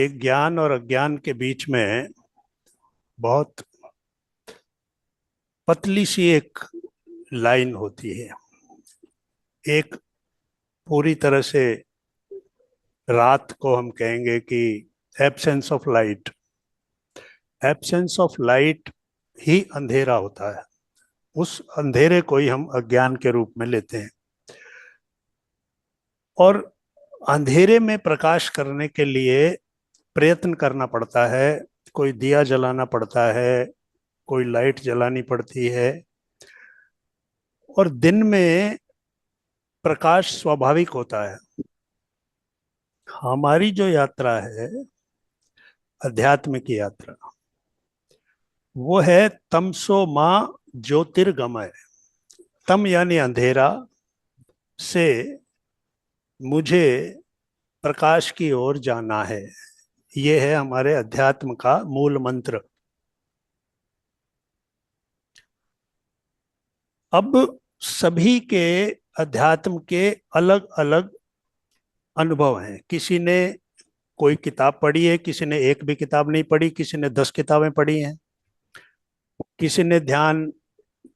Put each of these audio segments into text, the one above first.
एक ज्ञान और अज्ञान के बीच में बहुत पतली सी एक लाइन होती है। एक पूरी तरह से रात को हम कहेंगे कि absence of light, absence of light ही अंधेरा होता है। उस अंधेरे को ही हम अज्ञान के रूप में लेते हैं। और अंधेरे में प्रकाश करने के लिए प्रयत्न करना पड़ता है। कोई दिया जलाना पड़ता है, कोई लाइट जलानी पड़ती है। और दिन में प्रकाश स्वाभाविक होता है। हमारी जो यात्रा है, अध्यात्म की यात्रा, वो है तमसो माँ ज्योतिर्गमय। तम यानी अंधेरा से मुझे प्रकाश की ओर जाना है। ये है हमारे अध्यात्म का मूल मंत्र। अब सभी के अध्यात्म के अलग अलग अनुभव हैं। किसी ने कोई किताब पढ़ी है, किसी ने एक भी किताब नहीं पढ़ी, किसी ने 10 किताबें पढ़ी हैं। किसी ने ध्यान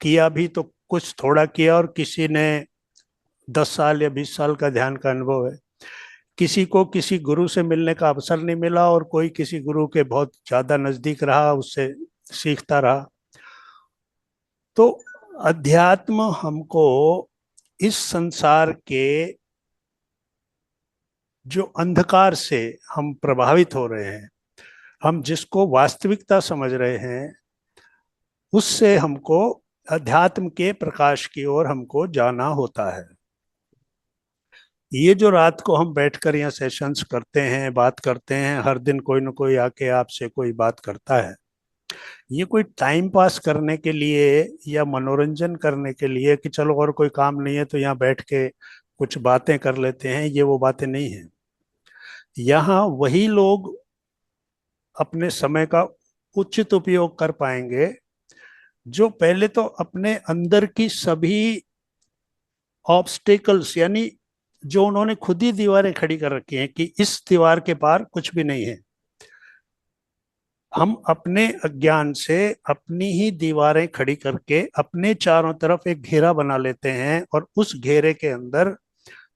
किया भी तो कुछ थोड़ा किया, और किसी ने 10 साल या 20 साल का ध्यान का अनुभव है। किसी को किसी गुरु से मिलने का अवसर नहीं मिला, और कोई किसी गुरु के बहुत ज्यादा नजदीक रहा, उससे सीखता रहा। तो अध्यात्म हमको इस संसार के जो अंधकार से हम प्रभावित हो रहे हैं, हम जिसको वास्तविकता समझ रहे हैं, उससे हमको अध्यात्म के प्रकाश की ओर हमको जाना होता है। ये जो रात को हम बैठकर यहाँ सेशंस करते हैं, बात करते हैं, हर दिन कोई ना कोई आके आपसे कोई बात करता है। ये कोई टाइम पास करने के लिए या मनोरंजन करने के लिए कि चलो और कोई काम नहीं है तो यहाँ बैठ के कुछ बातें कर लेते हैं, ये वो बातें नहीं है। यहाँ वही लोग अपने समय का उचित उपयोग कर पाएंगे जो पहले तो अपने अंदर की सभी ऑब्स्टेकल्स, यानी जो उन्होंने खुद ही दीवारें खड़ी कर रखी हैं कि इस दीवार के पार कुछ भी नहीं है। हम अपने अज्ञान से अपनी ही दीवारें खड़ी करके अपने चारों तरफ एक घेरा बना लेते हैं, और उस घेरे के अंदर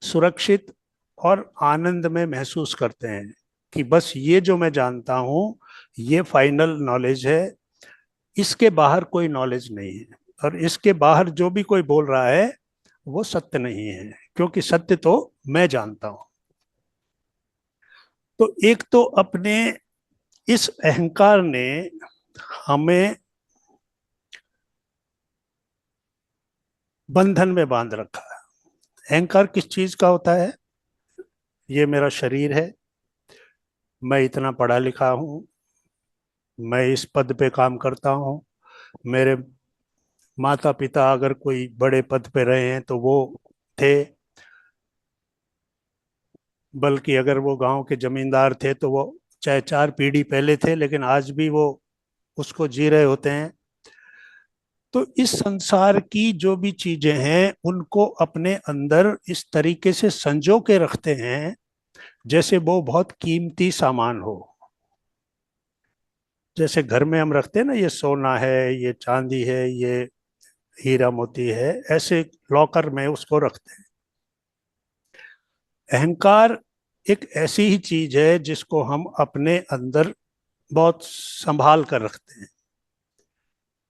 सुरक्षित और आनंद में महसूस करते हैं कि बस ये जो मैं जानता हूं, ये फाइनल नॉलेज है। इसके बाहर कोई नॉलेज नहीं है, और इसके बाहर जो भी कोई बोल रहा है वो सत्य नहीं है, क्योंकि सत्य तो मैं जानता हूं। तो एक तो अपने इस अहंकार ने हमें बंधन में बांध रखा है। अहंकार किस चीज का होता है? ये मेरा शरीर है, मैं इतना पढ़ा लिखा हूं, मैं इस पद पे काम करता हूं, मेरे माता पिता अगर कोई बड़े पद पे रहे हैं तो वो थे, बल्कि अगर वो गांव के जमींदार थे तो वो चाहे 4 पीढ़ी पहले थे, लेकिन आज भी वो उसको जी रहे होते हैं। तो इस संसार की जो भी चीजें हैं उनको अपने अंदर इस तरीके से संजो के रखते हैं जैसे वो बहुत कीमती सामान हो। जैसे घर में हम रखते हैं ना, ये सोना है, ये चांदी है, ये हीरा मोती है, ऐसे लॉकर में उसको रखते हैं। अहंकार एक ऐसी ही चीज है जिसको हम अपने अंदर बहुत संभाल कर रखते हैं।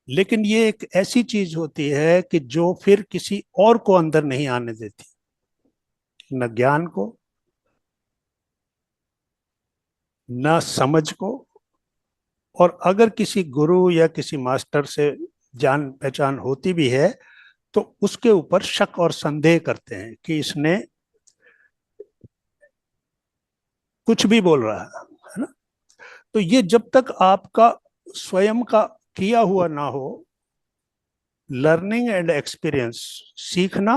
लेकिन ये एक ऐसी चीज होती है कि जो फिर किसी और को अंदर नहीं आने देती, न ज्ञान को, न समझ को। और अगर किसी गुरु या किसी मास्टर से जान पहचान होती भी है तो उसके ऊपर शक और संदेह करते हैं कि इसने कुछ भी बोल रहा है ना। तो ये जब तक आपका स्वयं का किया हुआ ना हो, लर्निंग एंड एक्सपीरियंस, सीखना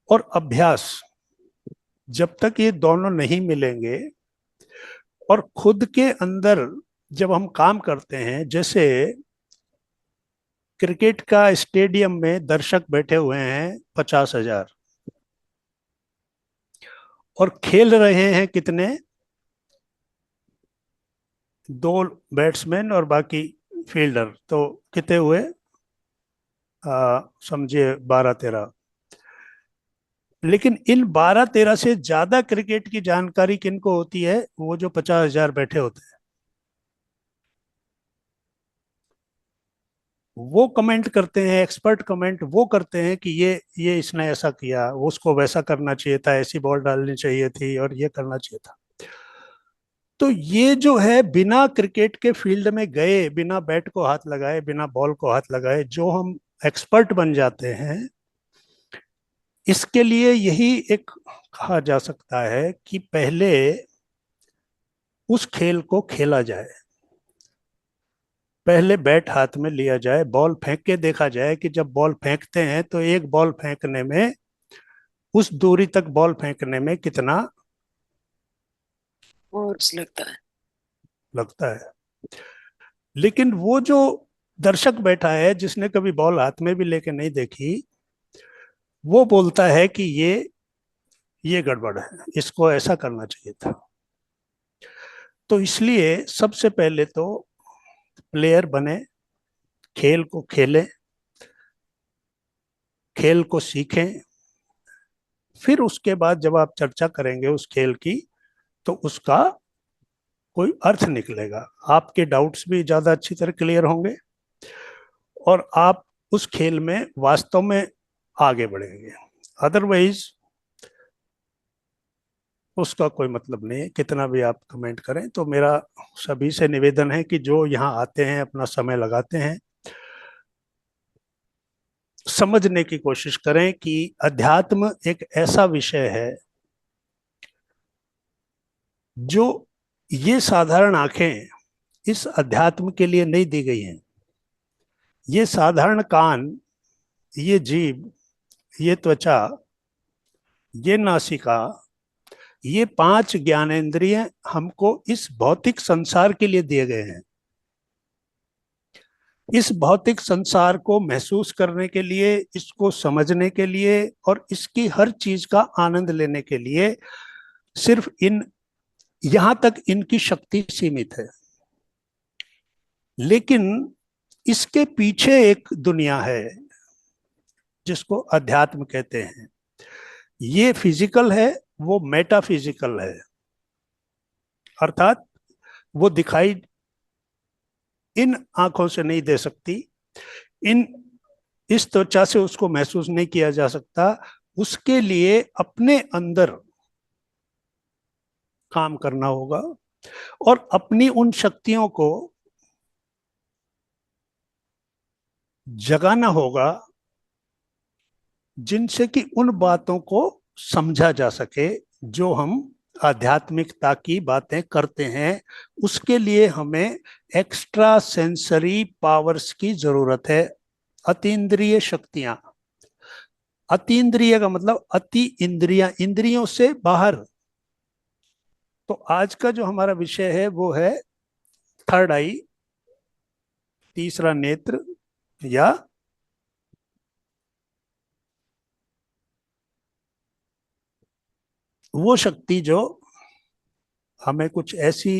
और अभ्यास, जब तक ये दोनों नहीं मिलेंगे, और खुद के अंदर जब हम काम करते हैं, जैसे क्रिकेट का स्टेडियम में दर्शक बैठे हुए हैं 50,000, और खेल रहे हैं कितने? दो बैट्समैन और बाकी फील्डर, तो कितने हुए? समझिए 12-13। लेकिन इन 12-13 से ज्यादा क्रिकेट की जानकारी किनको होती है? वो जो 50,000 बैठे होते हैं। वो कमेंट करते हैं, एक्सपर्ट कमेंट वो करते हैं कि ये इसने ऐसा किया, उसको वैसा करना चाहिए था, ऐसी बॉल डालनी चाहिए थी और ये करना चाहिए था। तो ये जो है, बिना क्रिकेट के फील्ड में गए, बिना बैट को हाथ लगाए, बिना बॉल को हाथ लगाए जो हम एक्सपर्ट बन जाते हैं, इसके लिए यही एक कहा जा सकता है कि पहले उस खेल को खेला जाए, पहले बैट हाथ में लिया जाए, बॉल फेंक के देखा जाए कि जब बॉल फेंकते हैं तो एक बॉल फेंकने में, उस दूरी तक बॉल फेंकने में कितना फोर्स लगता है। लगता है। लेकिन वो जो दर्शक बैठा है जिसने कभी बॉल हाथ में भी लेके नहीं देखी, वो बोलता है कि ये गड़बड़ है, इसको ऐसा करना चाहिए था। तो इसलिए सबसे पहले तो प्लेयर बने, खेल को खेलें, खेल को सीखें, फिर उसके बाद जब आप चर्चा करेंगे उस खेल की, तो उसका कोई अर्थ निकलेगा, आपके डाउट्स भी ज्यादा अच्छी तरह क्लियर होंगे और आप उस खेल में वास्तव में आगे बढ़ेंगे। अदरवाइज उसका कोई मतलब नहीं है, कितना भी आप कमेंट करें। तो मेरा सभी से निवेदन है कि जो यहाँ आते हैं, अपना समय लगाते हैं, समझने की कोशिश करें कि अध्यात्म एक ऐसा विषय है जो, ये साधारण आंखें इस अध्यात्म के लिए नहीं दी गई हैं। ये साधारण कान, ये जीभ, ये त्वचा, ये नासिका, ये 5 ज्ञानेंद्रिय हमको इस भौतिक संसार के लिए दिए गए हैं। इस भौतिक संसार को महसूस करने के लिए, इसको समझने के लिए और इसकी हर चीज का आनंद लेने के लिए, सिर्फ इन यहां तक इनकी शक्ति सीमित है। लेकिन इसके पीछे एक दुनिया है जिसको अध्यात्म कहते हैं। ये फिजिकल है, वो मेटाफिजिकल है, अर्थात वो दिखाई इन आंखों से नहीं दे सकती, इन इस त्वचा से उसको महसूस नहीं किया जा सकता। उसके लिए अपने अंदर काम करना होगा और अपनी उन शक्तियों को जगाना होगा जिनसे कि उन बातों को समझा जा सके जो हम आध्यात्मिकता की बातें करते हैं। उसके लिए हमें एक्स्ट्रा सेंसरी पावर्स की जरूरत है, अतीन्द्रिय शक्तियां। अतीन्द्रिय का मतलब अति इंद्रिया, इंद्रियों से बाहर। तो आज का जो हमारा विषय है वो है थर्ड आई, तीसरा नेत्र, या वो शक्ति जो हमें कुछ ऐसी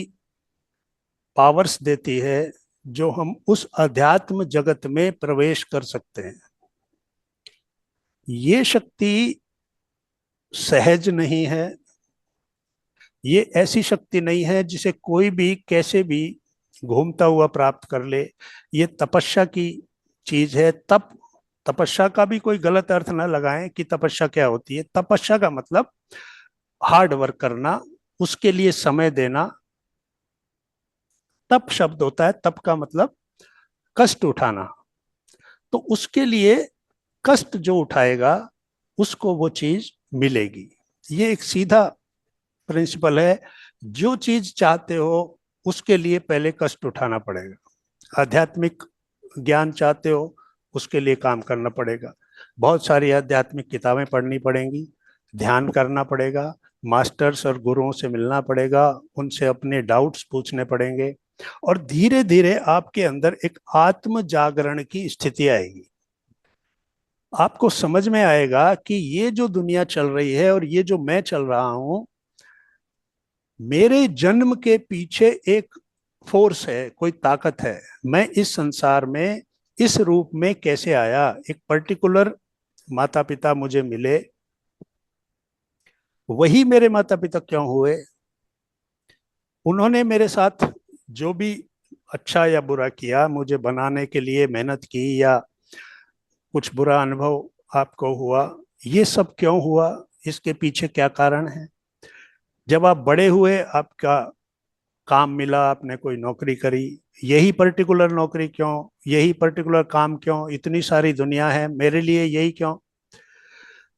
पावर्स देती है जो हम उस अध्यात्म जगत में प्रवेश कर सकते हैं। ये शक्ति सहज नहीं है, ये ऐसी शक्ति नहीं है जिसे कोई भी कैसे भी घूमता हुआ प्राप्त कर ले। ये तपस्या की चीज है। तपस्या का भी कोई गलत अर्थ ना लगाएं कि तपस्या क्या होती है। तपस्या का मतलब हार्ड वर्क करना, उसके लिए समय देना। तप शब्द होता है, तप का मतलब कष्ट उठाना। तो उसके लिए कष्ट जो उठाएगा उसको वो चीज मिलेगी। ये एक सीधा प्रिंसिपल है। जो चीज चाहते हो उसके लिए पहले कष्ट उठाना पड़ेगा। आध्यात्मिक ज्ञान चाहते हो, उसके लिए काम करना पड़ेगा। बहुत सारी आध्यात्मिक किताबें पढ़नी पड़ेंगी, ध्यान करना पड़ेगा, मास्टर्स और गुरुओं से मिलना पड़ेगा, उनसे अपने डाउट्स पूछने पड़ेंगे और धीरे धीरे आपके अंदर एक आत्म जागरण की स्थिति आएगी। आपको समझ में आएगा कि ये जो दुनिया चल रही है और ये जो मैं चल रहा हूं, मेरे जन्म के पीछे एक फोर्स है, कोई ताकत है। मैं इस संसार में इस रूप में कैसे आया, एक पर्टिकुलर माता पिता मुझे मिले, वही मेरे माता पिता क्यों हुए, उन्होंने मेरे साथ जो भी अच्छा या बुरा किया, मुझे बनाने के लिए मेहनत की, या कुछ बुरा अनुभव आपको हुआ, ये सब क्यों हुआ, इसके पीछे क्या कारण है। जब आप बड़े हुए, आपका काम मिला, आपने कोई नौकरी करी, यही पर्टिकुलर नौकरी क्यों, यही पर्टिकुलर काम क्यों, इतनी सारी दुनिया है, मेरे लिए यही क्यों।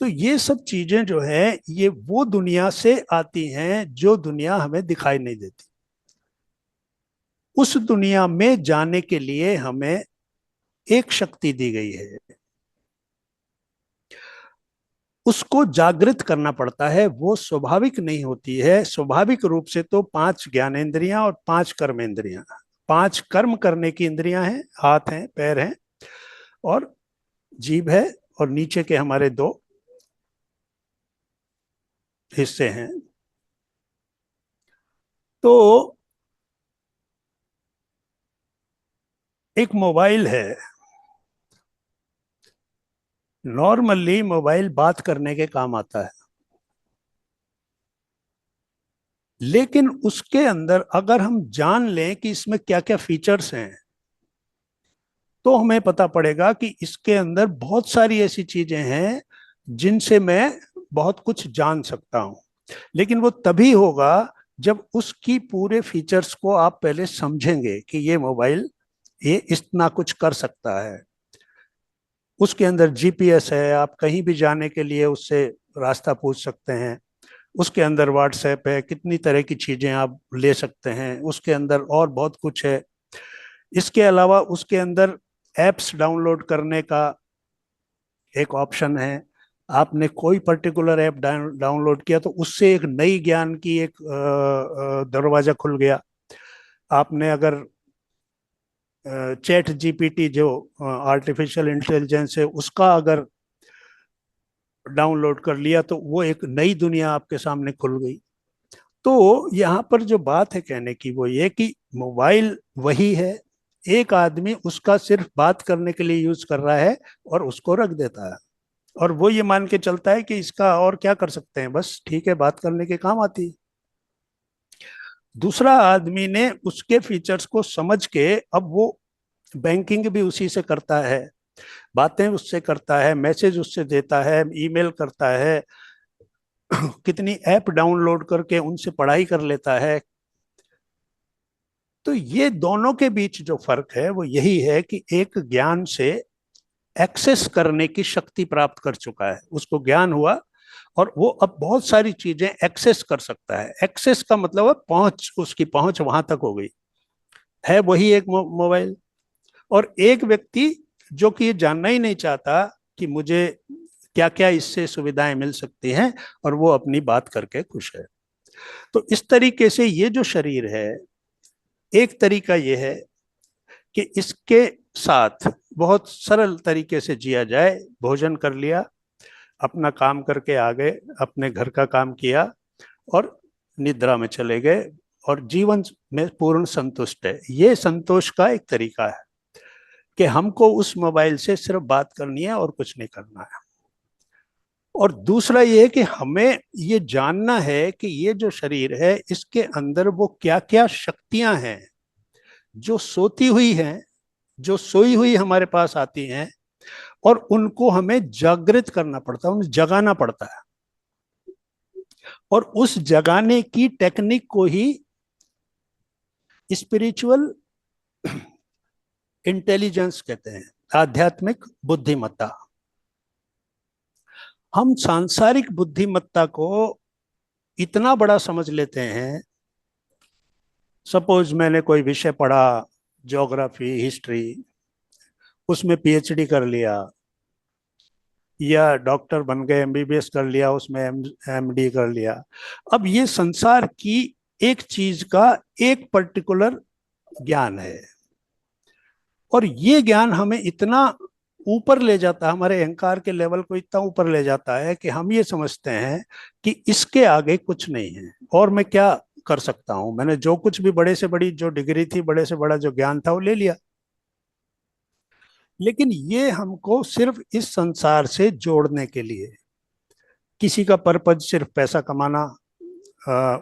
तो ये सब चीजें जो है, ये वो दुनिया से आती हैं जो दुनिया हमें दिखाई नहीं देती। उस दुनिया में जाने के लिए हमें एक शक्ति दी गई है, उसको जागृत करना पड़ता है। वो स्वाभाविक नहीं होती है। स्वाभाविक रूप से तो 5 ज्ञानेंद्रियां और 5 कर्मेंद्रियां, 5 कर्म करने की इंद्रियां हैं, हाथ हैं, पैर हैं, और जीभ है, और नीचे के हमारे 2 हिस्से हैं। तो एक मोबाइल है। नॉर्मली मोबाइल बात करने के काम आता है, लेकिन उसके अंदर अगर हम जान लें कि इसमें क्या क्या फीचर्स हैं, तो हमें पता पड़ेगा कि इसके अंदर बहुत सारी ऐसी चीजें हैं जिनसे मैं बहुत कुछ जान सकता हूं। लेकिन वो तभी होगा जब उसकी पूरे फीचर्स को आप पहले समझेंगे कि ये मोबाइल ये इतना कुछ कर सकता है। उसके अंदर जीपीएस है, आप कहीं भी जाने के लिए उससे रास्ता पूछ सकते हैं। उसके अंदर व्हाट्सएप है, कितनी तरह की चीजें आप ले सकते हैं, उसके अंदर और बहुत कुछ है। इसके अलावा उसके अंदर एप्स डाउनलोड करने का एक ऑप्शन है। आपने कोई पर्टिकुलर ऐप डाउनलोड किया तो उससे एक नई ज्ञान की एक दरवाजा खुल गया। आपने अगर चैट जीपीटी जो आर्टिफिशियल इंटेलिजेंस है उसका अगर डाउनलोड कर लिया, तो वो एक नई दुनिया आपके सामने खुल गई। तो यहाँ पर जो बात है कहने की वो ये कि मोबाइल वही है, एक आदमी उसका सिर्फ बात करने के लिए यूज कर रहा है और उसको रख देता है, और वो ये मान के चलता है कि इसका और क्या कर सकते हैं, बस ठीक है, बात करने के काम आती है। दूसरा आदमी ने उसके फीचर्स को समझ के, अब वो बैंकिंग भी उसी से करता है, बातें उससे करता है, मैसेज उससे देता है, ईमेल करता है, कितनी ऐप डाउनलोड करके उनसे पढ़ाई कर लेता है। तो ये दोनों के बीच जो फर्क है वो यही है कि एक ज्ञान से एक्सेस करने की शक्ति प्राप्त कर चुका है, उसको ज्ञान हुआ, और वो अब बहुत सारी चीजें एक्सेस कर सकता है। एक्सेस का मतलब है पहुंच, उसकी पहुंच वहां तक हो गई है, वही एक मोबाइल। और एक व्यक्ति जो कि ये जानना ही नहीं चाहता कि मुझे क्या क्या इससे सुविधाएं मिल सकती हैं, और वो अपनी बात करके खुश है। तो इस तरीके से ये जो शरीर है, एक तरीका ये है कि इसके साथ बहुत सरल तरीके से जिया जाए। भोजन कर लिया, अपना काम करके आ गए, अपने घर का काम किया, और निद्रा में चले गए, और जीवन में पूर्ण संतुष्ट है। ये संतोष का एक तरीका है कि हमको उस मोबाइल से सिर्फ बात करनी है और कुछ नहीं करना है। और दूसरा ये है कि हमें ये जानना है कि ये जो शरीर है इसके अंदर वो क्या क्या शक्तियां हैं जो सोती हुई हैं, जो सोई हुई हमारे पास आती हैं, और उनको हमें जागृत करना पड़ता है, उन्हें जगाना पड़ता है। और उस जगाने की टेक्निक को ही स्पिरिचुअल इंटेलिजेंस कहते हैं, आध्यात्मिक बुद्धिमत्ता। हम सांसारिक बुद्धिमत्ता को इतना बड़ा समझ लेते हैं। सपोज मैंने कोई विषय पढ़ा, ज्योग्राफी, हिस्ट्री, उसमें पीएचडी कर लिया, या डॉक्टर बन गए, एमबीबीएस कर लिया, उसमें एमडी कर लिया। अब ये संसार की एक चीज का एक पर्टिकुलर ज्ञान है, और ये ज्ञान हमें इतना ऊपर ले जाता है, हमारे अहंकार के लेवल को इतना ऊपर ले जाता है कि हम ये समझते हैं कि इसके आगे कुछ नहीं है, और मैं क्या कर सकता हूं, मैंने जो कुछ भी बड़े से बड़ी जो डिग्री थी, बड़े से बड़ा जो ज्ञान था वो ले लिया। लेकिन ये हमको सिर्फ इस संसार से जोड़ने के लिए, किसी का पर्पज सिर्फ पैसा कमाना,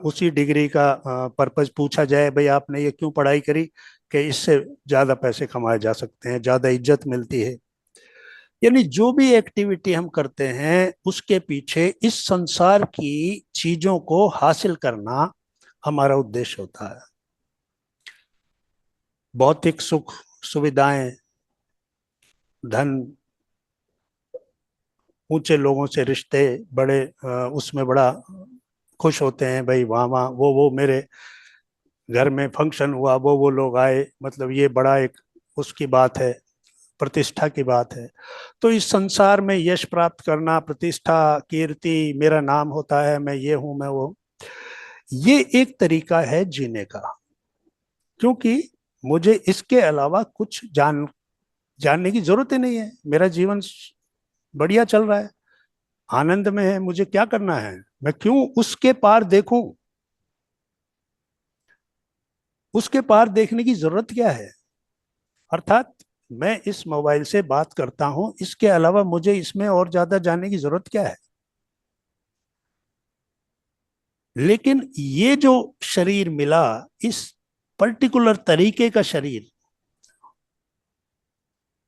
उसी डिग्री का पर्पज पूछा जाए भाई आपने ये क्यों पढ़ाई करी, कि इससे ज्यादा पैसे कमाए जा सकते हैं, ज्यादा इज्जत मिलती है। यानी जो भी एक्टिविटी हम करते हैं उसके पीछे इस संसार की चीजों को हासिल करना हमारा उद्देश्य होता है। भौतिक सुख, सुविधाएं, धन, ऊंचे लोगों से रिश्ते, बड़े उसमें बड़ा खुश होते हैं भाई, वहाँ वहाँ वो मेरे घर में फंक्शन हुआ, वो लोग आए, मतलब ये बड़ा एक उसकी बात है, प्रतिष्ठा की बात है। तो इस संसार में यश प्राप्त करना, प्रतिष्ठा, कीर्ति, मेरा नाम होता है, मैं ये हूं, मैं वो, ये एक तरीका है जीने का। क्योंकि मुझे इसके अलावा कुछ जानने की जरूरत ही नहीं है, मेरा जीवन बढ़िया चल रहा है, आनंद में है, मुझे क्या करना है, मैं क्यों उसके पार देखूं, उसके पार देखने की जरूरत क्या है। अर्थात मैं इस मोबाइल से बात करता हूं, इसके अलावा मुझे इसमें और ज्यादा जानने की जरूरत क्या है। लेकिन ये जो शरीर मिला, इस पर्टिकुलर तरीके का शरीर,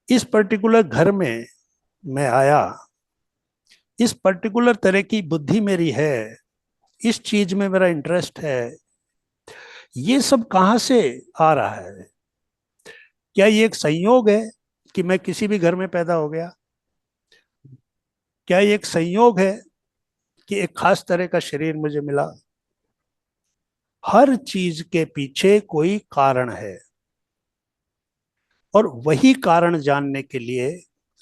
इस पर्टिकुलर घर में मैं आया, इस पर्टिकुलर तरह की बुद्धि मेरी है, इस चीज में मेरा इंटरेस्ट है, ये सब कहाँ से आ रहा है? क्या ये एक संयोग है कि मैं किसी भी घर में पैदा हो गया? क्या ये एक संयोग है कि एक खास तरह का शरीर मुझे मिला? हर चीज के पीछे कोई कारण है, और वही कारण जानने के लिए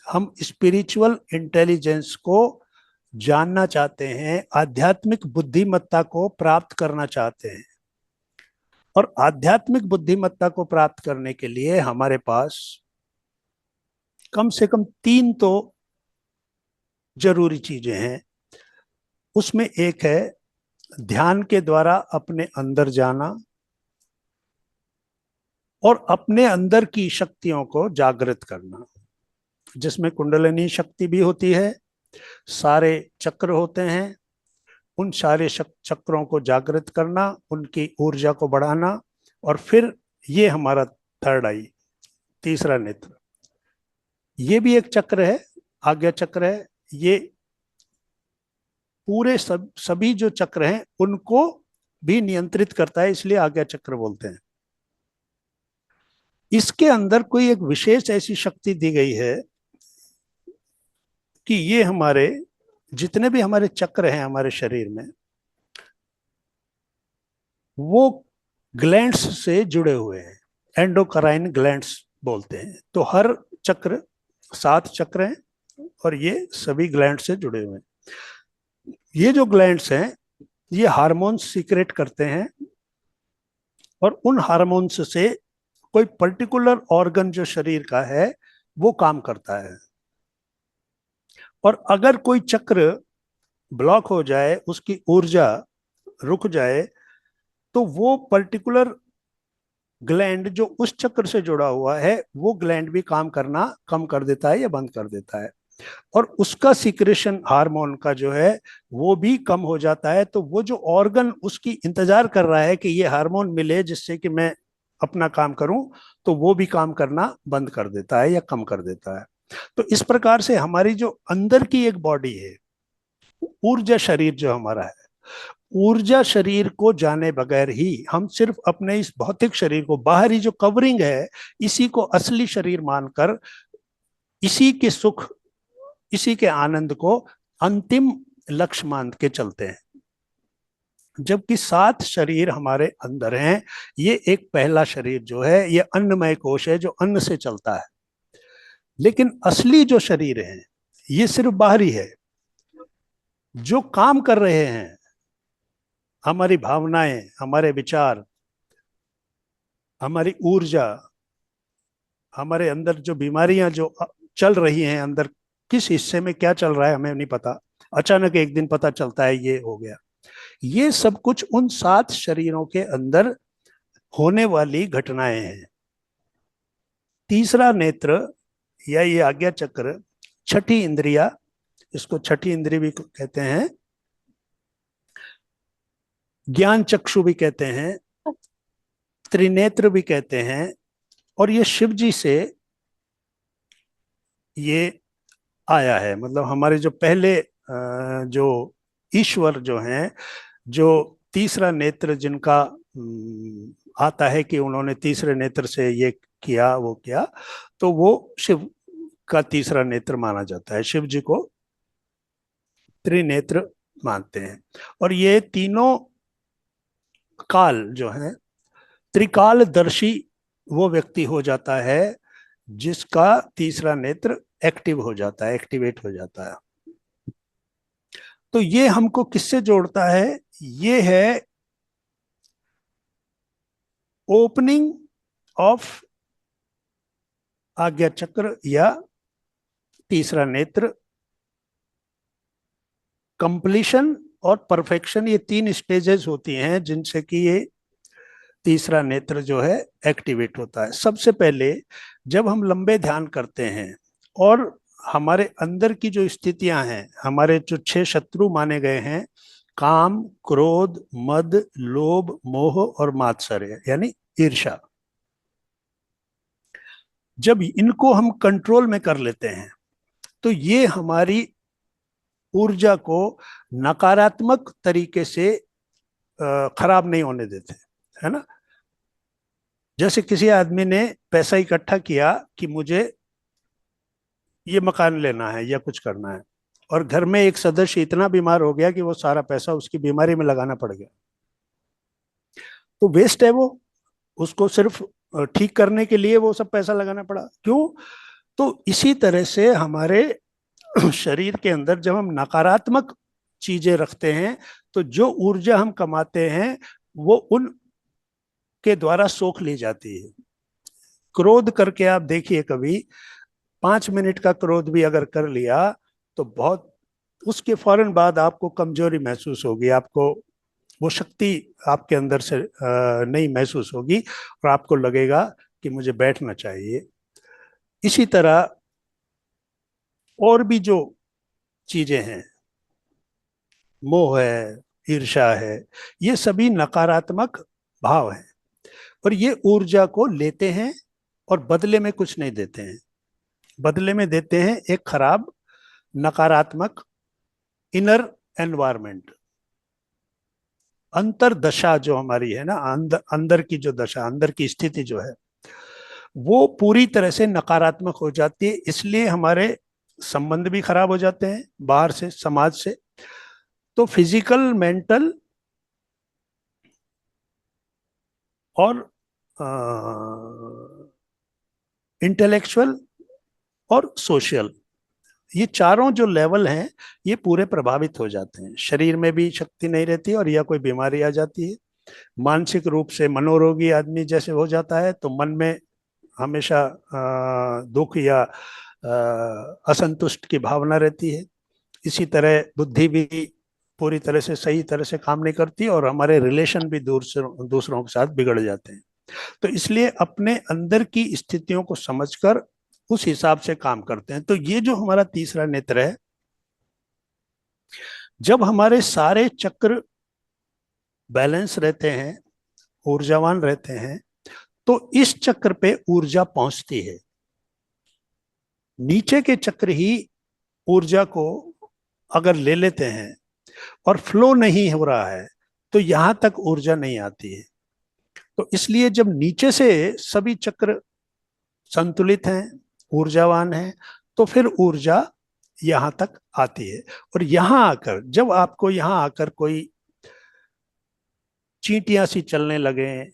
हम स्पिरिचुअल इंटेलिजेंस को जानना चाहते हैं, आध्यात्मिक बुद्धिमत्ता को प्राप्त करना चाहते हैं। और आध्यात्मिक बुद्धिमत्ता को प्राप्त करने के लिए हमारे पास कम से कम तीन तो जरूरी चीजें हैं। उसमें एक है ध्यान के द्वारा अपने अंदर जाना और अपने अंदर की शक्तियों को जागृत करना, जिसमें कुंडलिनी शक्ति भी होती है, सारे चक्र होते हैं, उन सारे चक्रों को जागृत करना, उनकी ऊर्जा को बढ़ाना। और फिर ये हमारा थर्ड आई, तीसरा नेत्र, ये भी एक चक्र है, आज्ञा चक्र है। ये पूरे सभी जो चक्र हैं उनको भी नियंत्रित करता है, इसलिए आज्ञा चक्र बोलते हैं। इसके अंदर कोई एक विशेष ऐसी शक्ति दी गई है कि ये हमारे जितने भी हमारे चक्र हैं हमारे शरीर में, वो ग्लैंड्स से जुड़े हुए हैं, एंडोक्राइन ग्लैंड्स बोलते हैं। तो हर चक्र, 7 चक्र हैं और ये सभी ग्लैंड से जुड़े हुए हैं। ये जो ग्लैंड्स हैं ये हार्मोन्स सीक्रेट करते हैं, और उन हार्मोन्स से कोई पर्टिकुलर ऑर्गन जो शरीर का है वो काम करता है। और अगर कोई चक्र ब्लॉक हो जाए, उसकी ऊर्जा रुक जाए, तो वो पर्टिकुलर ग्लैंड जो उस चक्र से जुड़ा हुआ है वो ग्लैंड भी काम करना कम कर देता है या बंद कर देता है, और उसका सिक्रेशन हार्मोन का जो है वो भी कम हो जाता है। तो वो जो ऑर्गन उसकी इंतजार कर रहा है कि ये हार्मोन मिले जिससे कि मैं अपना काम करूं, तो वो भी काम करना बंद कर देता है या कम कर देता है। तो इस प्रकार से हमारी जो अंदर की एक बॉडी है, ऊर्जा शरीर जो हमारा है, ऊर्जा शरीर को जाने बगैर ही हम सिर्फ अपने इस भौतिक शरीर को, बाहरी जो कवरिंग है, इसी को असली शरीर मानकर इसी के सुख, इसी के आनंद को अंतिम लक्ष्य मान के चलते हैं। जबकि 7 शरीर हमारे अंदर हैं। ये एक पहला शरीर जो है ये अन्नमय कोश है जो अन्न से चलता है, लेकिन असली जो शरीर है ये सिर्फ बाहरी है। जो काम कर रहे हैं, हमारी भावनाएं, हमारे विचार, हमारी ऊर्जा, हमारे अंदर जो बीमारियां जो चल रही हैं, अंदर किस हिस्से में क्या चल रहा है हमें नहीं पता, अचानक एक दिन पता चलता है ये हो गया। ये सब कुछ उन 7 शरीरों के अंदर होने वाली घटनाएं हैं। तीसरा नेत्र या ये आज्ञा चक्र, छठी इंद्रिया, इसको छठी इंद्रिय भी कहते हैं, ज्ञान चक्षु भी कहते हैं, त्रिनेत्र भी कहते हैं, और ये शिव जी से ये आया है। मतलब हमारे जो पहले जो ईश्वर जो हैं, जो तीसरा नेत्र जिनका आता है कि उन्होंने तीसरे नेत्र से ये किया वो किया, तो वो शिव का तीसरा नेत्र माना जाता है। शिव जी को त्रिनेत्र मानते हैं। और ये तीनों काल जो है, त्रिकालदर्शी वो व्यक्ति हो जाता है जिसका तीसरा नेत्र एक्टिव हो जाता है, एक्टिवेट हो जाता है। तो ये हमको किससे जोड़ता है? ये है ओपनिंग ऑफ आज्ञा चक्र या तीसरा नेत्र, कंप्लीशन और परफेक्शन, ये 3 स्टेजेस होती हैं जिनसे कि ये तीसरा नेत्र जो है एक्टिवेट होता है। सबसे पहले जब हम लंबे ध्यान करते हैं और हमारे अंदर की जो स्थितियां हैं, हमारे जो 6 शत्रु माने गए हैं, काम, क्रोध, मद, लोभ, मोह और मात्सर्य यानी ईर्ष्या, जब इनको हम कंट्रोल में कर लेते हैं तो ये हमारी ऊर्जा को नकारात्मक तरीके से खराब नहीं होने देते, है ना। जैसे किसी आदमी ने पैसा इकट्ठा किया कि मुझे ये मकान लेना है या कुछ करना है, और घर में एक सदस्य इतना बीमार हो गया कि वो सारा पैसा उसकी बीमारी में लगाना पड़ गया, तो वेस्ट है वो। उसको सिर्फ ठीक करने के लिए वो सब पैसा लगाना पड़ा, क्यों? तो इसी तरह से हमारे शरीर के अंदर जब हम नकारात्मक चीजें रखते हैं तो जो ऊर्जा हम कमाते हैं वो उन के द्वारा सोख ली जाती है। क्रोध करके आप देखिए, कभी 5 मिनट का क्रोध भी अगर कर लिया तो बहुत, उसके फौरन बाद आपको कमजोरी महसूस होगी, आपको वो शक्ति आपके अंदर से नहीं महसूस होगी, और आपको लगेगा कि मुझे बैठना चाहिए। इसी तरह और भी जो चीजें हैं, मोह है, ईर्ष्या है, ये सभी नकारात्मक भाव हैं, और ये ऊर्जा को लेते हैं और बदले में कुछ नहीं देते हैं। बदले में देते हैं एक खराब नकारात्मक इनर एनवायरमेंट, अंतर दशा जो हमारी है ना, अंदर की जो दशा, अंदर की स्थिति जो है वो पूरी तरह से नकारात्मक हो जाती है। इसलिए हमारे संबंध भी खराब हो जाते हैं बाहर से, समाज से। तो फिजिकल, मेंटल और इंटेलेक्चुअल और सोशल, ये चारों जो लेवल हैं ये पूरे प्रभावित हो जाते हैं। शरीर में भी शक्ति नहीं रहती और या कोई बीमारी आ जाती है। मानसिक रूप से मनोरोगी आदमी जैसे हो जाता है तो मन में हमेशा दुख या असंतुष्ट की भावना रहती है। इसी तरह बुद्धि भी पूरी तरह से सही तरह से काम नहीं करती और हमारे रिलेशन भी दूसरों के साथ बिगड़ जाते हैं। तो इसलिए अपने अंदर की स्थितियों को समझकर उस हिसाब से काम करते हैं। तो ये जो हमारा तीसरा नेत्र है, जब हमारे सारे चक्र बैलेंस रहते हैं, ऊर्जावान रहते हैं, तो इस चक्र पे ऊर्जा पहुंचती है। नीचे के चक्र ही ऊर्जा को अगर ले लेते हैं और फ्लो नहीं हो रहा है तो यहां तक ऊर्जा नहीं आती है। तो इसलिए जब नीचे से सभी चक्र संतुलित हैं, ऊर्जावान हैं, तो फिर ऊर्जा यहां तक आती है। और यहां आकर, जब आपको यहां आकर कोई चींटियां सी चलने लगे,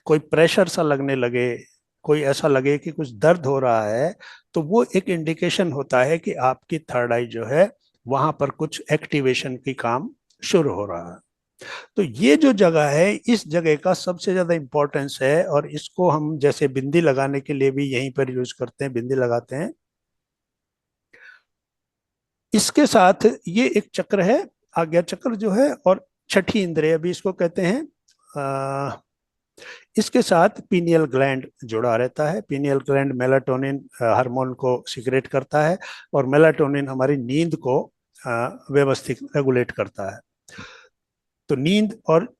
कोई प्रेशर सा लगने लगे, कोई ऐसा लगे कि कुछ दर्द हो रहा है, तो वो एक इंडिकेशन होता है कि आपकी थर्ड आई जो है वहां पर कुछ एक्टिवेशन की काम शुरू हो रहा है। तो ये जो जगह है, इस जगह का सबसे ज्यादा इंपॉर्टेंस है, और इसको हम जैसे बिंदी लगाने के लिए भी यहीं पर यूज करते हैं, बिंदी लगाते हैं। इसके साथ ये एक चक्र है, आज्ञा चक्र जो है, और छठी इंद्रिय भी इसको कहते हैं। अ, इसके साथ पीनियल ग्लैंड जुड़ा रहता है। पीनियल ग्लैंड मेलाटोनिन हार्मोन को सिक्रेट करता है, और मेलाटोनिन हमारी नींद को व्यवस्थित रेगुलेट करता है। तो नींद और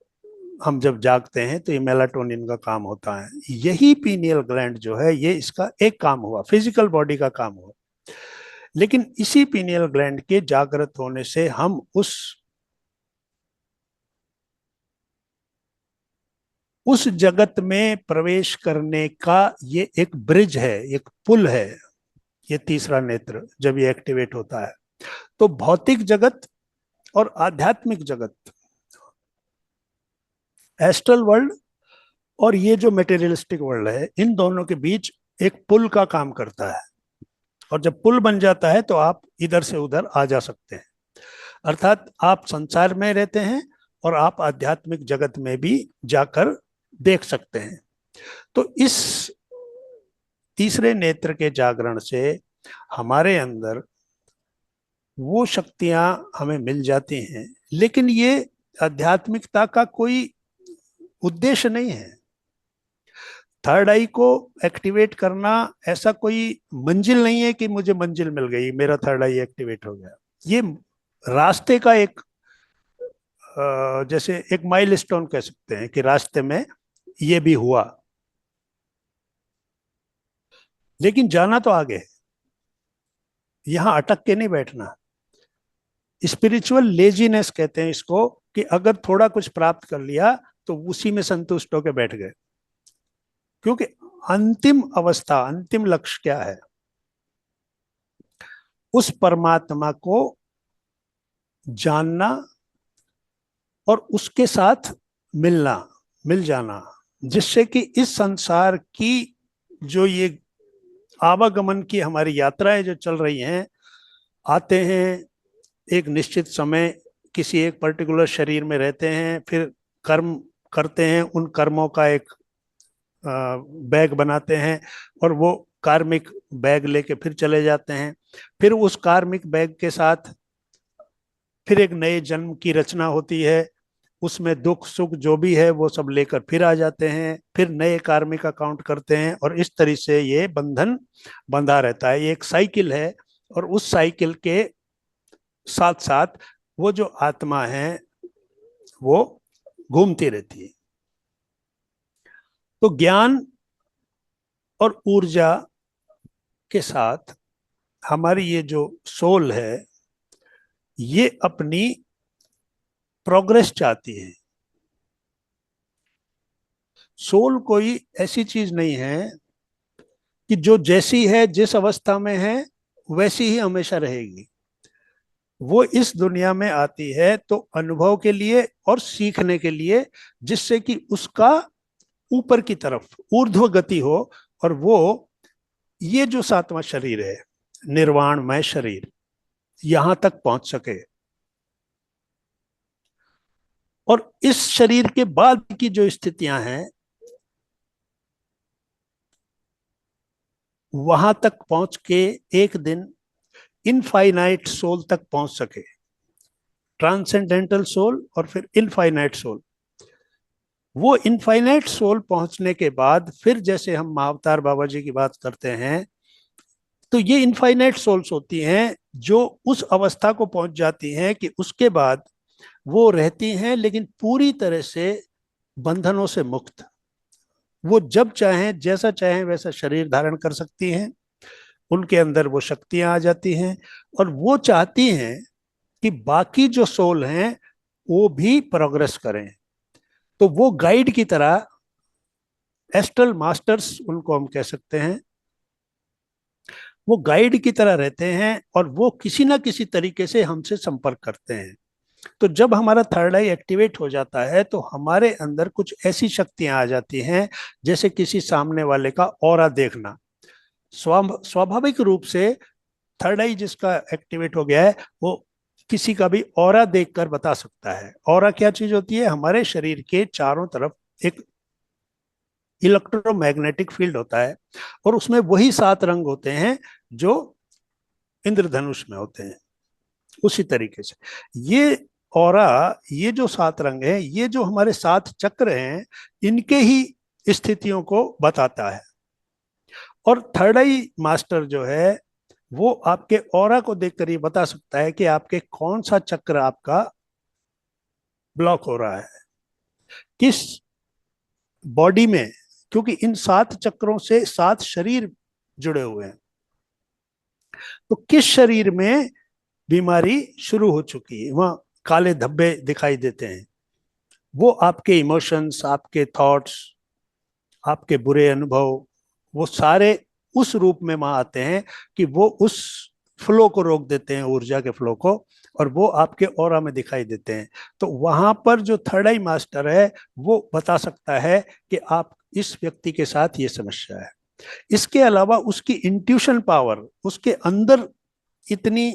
हम जब जागते हैं तो ये मेलाटोनिन का काम होता है। यही पीनियल ग्लैंड जो है, ये इसका एक काम हुआ, फिजिकल बॉडी का काम हुआ। लेकिन इसी पीनियल ग्लैंड के जागृत होने से हम उस जगत में प्रवेश करने का ये एक ब्रिज है, एक पुल है, ये तीसरा नेत्र जब ये एक्टिवेट होता है। तो भौतिक जगत और आध्यात्मिक जगत, एस्ट्रल वर्ल्ड और ये जो मेटेरियलिस्टिक वर्ल्ड है, इन दोनों के बीच एक पुल का काम करता है। और जब पुल बन जाता है तो आप इधर से उधर आ जा सकते हैं। अर्थात आप संसार में रहते हैं और आप आध्यात्मिक जगत में भी जाकर देख सकते हैं। तो इस तीसरे नेत्र के जागरण से हमारे अंदर वो शक्तियां हमें मिल जाती हैं। लेकिन ये आध्यात्मिकता का कोई उद्देश्य नहीं है। थर्ड आई को एक्टिवेट करना ऐसा कोई मंजिल नहीं है कि मुझे मंजिल मिल गई, मेरा थर्ड आई एक्टिवेट हो गया। ये रास्ते का एक जैसे एक माइलस्टोन कह सकते हैं कि रास्ते में ये भी हुआ, लेकिन जाना तो आगे है। यहां अटक के नहीं बैठना। स्पिरिचुअल लेजीनेस कहते हैं इसको, कि अगर थोड़ा कुछ प्राप्त कर लिया तो उसी में संतुष्ट होकर बैठ गए। क्योंकि अंतिम अवस्था, अंतिम लक्ष्य क्या है? उस परमात्मा को जानना और उसके साथ मिलना, मिल जाना, जिससे कि इस संसार की जो ये आवागमन की हमारी यात्राएं जो चल रही हैं, आते हैं एक निश्चित समय, किसी एक पर्टिकुलर शरीर में रहते हैं, फिर कर्म करते हैं, उन कर्मों का एक बैग बनाते हैं, और वो कार्मिक बैग लेके फिर चले जाते हैं। फिर उस कार्मिक बैग के साथ फिर एक नए जन्म की रचना होती है, उसमें दुख सुख जो भी है वो सब लेकर फिर आ जाते हैं, फिर नए कार्मिक अकाउंट करते हैं, और इस तरह से ये बंधन बंधा रहता है। ये एक साइकिल है, और उस साइकिल के साथ साथ वो जो आत्मा है वो घूमती रहती है। तो ज्ञान और ऊर्जा के साथ हमारी ये जो सोल है, ये अपनी प्रोग्रेस चाहती है। सोल कोई ऐसी चीज नहीं है कि जो जैसी है, जिस अवस्था में है, वैसी ही हमेशा रहेगी। वो इस दुनिया में आती है तो अनुभव के लिए और सीखने के लिए, जिससे कि उसका ऊपर की तरफ ऊर्ध्व गति हो, और वो ये जो सातवां शरीर है, निर्वाणमय शरीर, यहां तक पहुंच सके। और इस शरीर के बाद की जो स्थितियां हैं, वहां तक पहुंच के एक दिन इनफाइनाइट सोल तक पहुंच सके। ट्रांसेंडेंटल सोल और फिर इनफाइनाइट सोल। वो इनफाइनाइट सोल पहुंचने के बाद फिर जैसे हम महाअवतार बाबा जी की बात करते हैं, तो ये इनफाइनाइट सोल्स होती हैं जो उस अवस्था को पहुंच जाती हैं कि उसके बाद वो रहती हैं, लेकिन पूरी तरह से बंधनों से मुक्त। वो जब चाहें, जैसा चाहें वैसा शरीर धारण कर सकती हैं। उनके अंदर वो शक्तियां आ जाती हैं, और वो चाहती हैं कि बाकी जो सोल हैं वो भी प्रोग्रेस करें। तो वो गाइड की तरह, एस्ट्रल मास्टर्स उनको हम कह सकते हैं, वो गाइड की तरह रहते हैं, और वो किसी ना किसी तरीके से हमसे संपर्क करते हैं। तो जब हमारा थर्ड आई एक्टिवेट हो जाता है तो हमारे अंदर कुछ ऐसी शक्तियां आ जाती हैं, जैसे किसी सामने वाले का ऑरा देखना। स्वाभाविक रूप से थर्ड आई जिसका एक्टिवेट हो गया है, वो किसी का भी ऑरा देखकर बता सकता है। ऑरा क्या चीज होती है? हमारे शरीर के चारों तरफ एक इलेक्ट्रोमैग्नेटिक फील्ड होता है, और उसमें वही 7 रंग होते हैं जो इंद्रधनुष में होते हैं। उसी तरीके से ये ऑरा, ये जो 7 रंग है, ये जो हमारे 7 चक्र हैं, इनके ही स्थितियों को बताता है। और थर्ड आई मास्टर जो है वो आपके ऑरा को देखकर ये बता सकता है कि आपके कौन सा चक्र आपका ब्लॉक हो रहा है, किस बॉडी में, क्योंकि इन 7 चक्रों से 7 शरीर जुड़े हुए हैं। तो किस शरीर में बीमारी शुरू हो चुकी है, वहां काले धब्बे दिखाई देते हैं, वो आपके इमोशंस, आपके थॉट्स, आपके बुरे अनुभव, वो सारे उस रूप में वहां आते हैं कि वो उस फ्लो को रोक देते हैं, ऊर्जा के फ्लो को, और वो आपके ऑरा में दिखाई देते हैं। तो वहां पर जो थर्ड आई मास्टर है वो बता सकता है कि आप इस व्यक्ति के साथ ये समस्या है। इसके अलावा उसकी इंट्यूशन पावर, उसके अंदर इतनी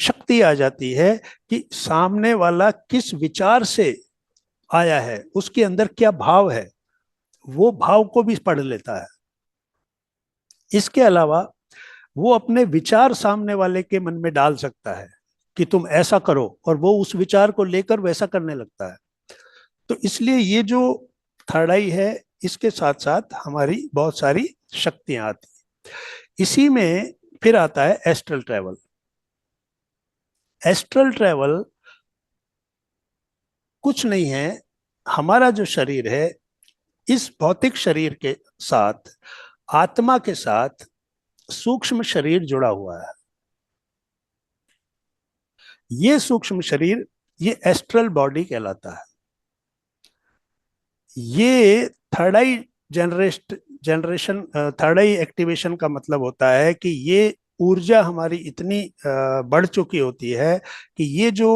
शक्ति आ जाती है कि सामने वाला किस विचार से आया है, उसके अंदर क्या भाव है, वो भाव को भी पढ़ लेता है। इसके अलावा वो अपने विचार सामने वाले के मन में डाल सकता है कि तुम ऐसा करो, और वो उस विचार को लेकर वैसा करने लगता है। तो इसलिए ये जो थर्ड आई है, इसके साथ साथ हमारी बहुत सारी शक्तियां आती हैं। इसी में फिर आता है एस्ट्रल ट्रैवल। एस्ट्रल ट्रैवल कुछ नहीं है, हमारा जो शरीर है, इस भौतिक शरीर के साथ, आत्मा के साथ सूक्ष्म शरीर जुड़ा हुआ है। ये सूक्ष्म शरीर, ये एस्ट्रल बॉडी कहलाता है। ये थर्ड आई जनरेशन थर्ड आई एक्टिवेशन का मतलब होता है कि ये ऊर्जा हमारी इतनी बढ़ चुकी होती है कि ये जो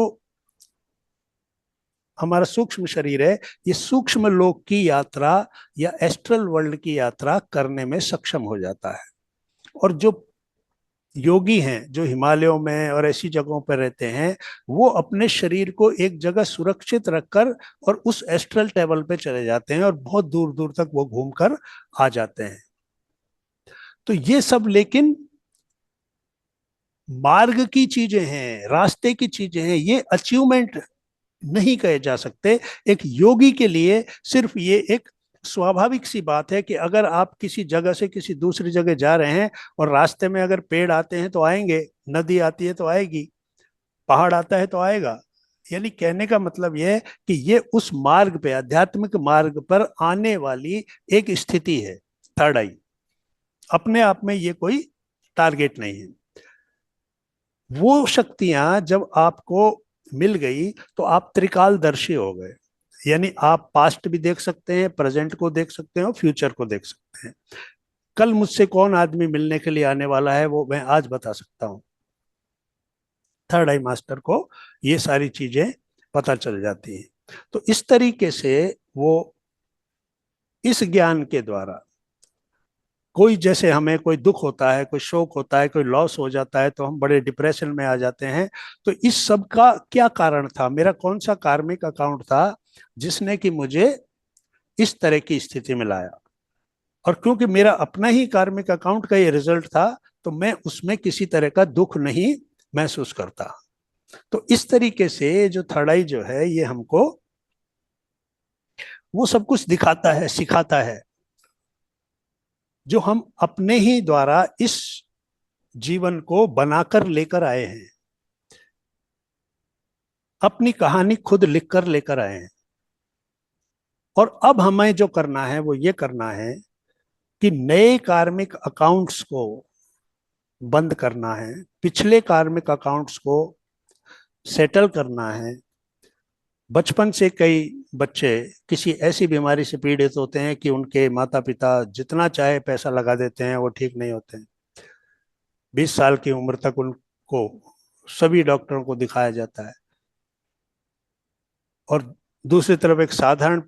हमारा सूक्ष्म शरीर है, ये सूक्ष्म लोक की यात्रा या एस्ट्रल वर्ल्ड की यात्रा करने में सक्षम हो जाता है। और जो योगी हैं, जो हिमालयों में और ऐसी जगहों पर रहते हैं, वो अपने शरीर को एक जगह सुरक्षित रखकर और उस एस्ट्रल ट्रैवल पे चले जाते हैं, और बहुत दूर दूर तक वो घूमकर आ जाते हैं। तो ये सब लेकिन मार्ग की चीजें हैं, रास्ते की चीजें हैं, ये अचीवमेंट नहीं कहे जा सकते। एक योगी के लिए सिर्फ ये एक स्वाभाविक सी बात है कि अगर आप किसी जगह से किसी दूसरी जगह जा रहे हैं, और रास्ते में अगर पेड़ आते हैं तो आएंगे, नदी आती है तो आएगी, पहाड़ आता है तो आएगा। यानी कहने का मतलब यह है कि ये उस मार्ग पे, आध्यात्मिक मार्ग पर आने वाली एक स्थिति है थर्ड आई। अपने आप में ये कोई टारगेट नहीं है। वो शक्तियां जब आपको मिल गई तो आप त्रिकालदर्शी हो गए। यानी आप पास्ट भी देख सकते हैं, प्रेजेंट को देख सकते हैं और फ्यूचर को देख सकते हैं। कल मुझसे कौन आदमी मिलने के लिए आने वाला है वो मैं आज बता सकता हूँ। थर्ड आई मास्टर को ये सारी चीजें पता चल जाती हैं। तो इस तरीके से वो इस ज्ञान के द्वारा, कोई जैसे हमें कोई दुख होता है, कोई शोक होता है, कोई लॉस हो जाता है, तो हम बड़े डिप्रेशन में आ जाते हैं। तो इस सब का क्या कारण था, मेरा कौन सा कार्मिक अकाउंट था जिसने कि मुझे इस तरह की स्थिति में लाया। और क्योंकि मेरा अपना ही कार्मिक अकाउंट का ये रिजल्ट था, तो मैं उसमें किसी तरह का दुख नहीं महसूस करता। तो इस तरीके से जो थर्ड आई जो है, ये हमको वो सब कुछ दिखाता है, सिखाता है, जो हम अपने ही द्वारा इस जीवन को बनाकर लेकर आए हैं, अपनी कहानी खुद लिखकर लेकर आए हैं। और अब हमें जो करना है वो ये करना है कि नए कार्मिक अकाउंट्स को बंद करना है, पिछले कार्मिक अकाउंट्स को सेटल करना है। बचपन से कई बच्चे किसी ऐसी बीमारी से पीड़ित होते हैं कि उनके माता पिता जितना चाहे पैसा लगा देते हैं, वो ठीक नहीं होते हैं। 20 साल की उम्र तक उनको सभी डॉक्टरों को दिखाया जाता है, और दूसरी तरफ एक साधारण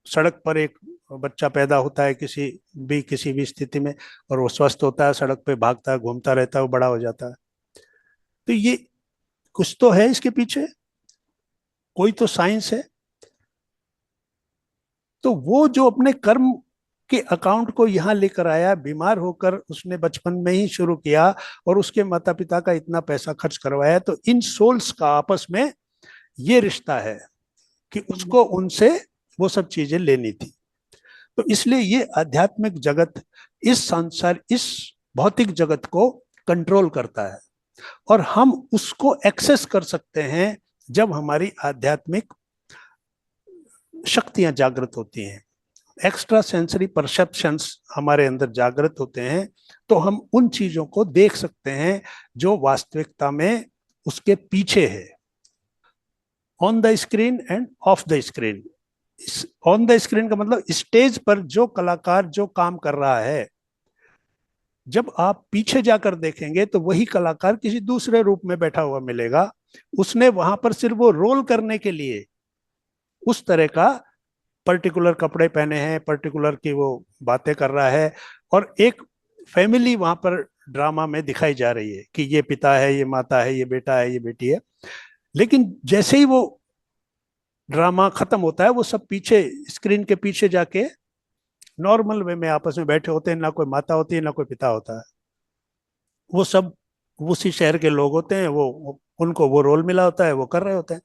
सड़क पर एक बच्चा पैदा होता है किसी भी स्थिति में, और वो स्वस्थ होता है, सड़क पे भागता है, घूमता रहता है, वो बड़ा हो जाता है। तो ये कुछ तो है इसके पीछे, कोई तो साइंस है। तो वो जो अपने कर्म कि अकाउंट को यहाँ लेकर आया, बीमार होकर उसने बचपन में ही शुरू किया और उसके माता पिता का इतना पैसा खर्च करवाया। तो इन सोल्स का आपस में ये रिश्ता है कि उसको उनसे वो सब चीजें लेनी थी। तो इसलिए ये आध्यात्मिक जगत इस भौतिक जगत को कंट्रोल करता है, और हम उसको एक्सेस कर सकते हैं जब हमारी आध्यात्मिक शक्तियां जागृत होती हैं, एक्स्ट्रा सेंसरी परसेप्शंस हमारे अंदर जागृत होते हैं, तो हम उन चीजों को देख सकते हैं जो वास्तविकता में उसके पीछे है, on the screen end of the screen. On the screen का मतलब स्टेज पर जो कलाकार जो काम कर रहा है, जब आप पीछे जाकर देखेंगे तो वही कलाकार किसी दूसरे रूप में बैठा हुआ मिलेगा। उसने वहां पर सिर्फ वो रोल करने के लिए उस तरह का पर्टिकुलर कपड़े पहने हैं, पर्टिकुलर की वो बातें कर रहा है, और एक फैमिली वहां पर ड्रामा में दिखाई जा रही है कि ये पिता है, ये माता है, ये बेटा है, ये बेटी है। लेकिन जैसे ही वो ड्रामा खत्म होता है, वो सब पीछे स्क्रीन के पीछे जाके नॉर्मल वे में आपस में बैठे होते हैं, ना कोई माता होती है ना कोई पिता होता है, वो सब उसी शहर के लोग होते हैं, वो उनको वो रोल मिला होता है, वो कर रहे होते हैं,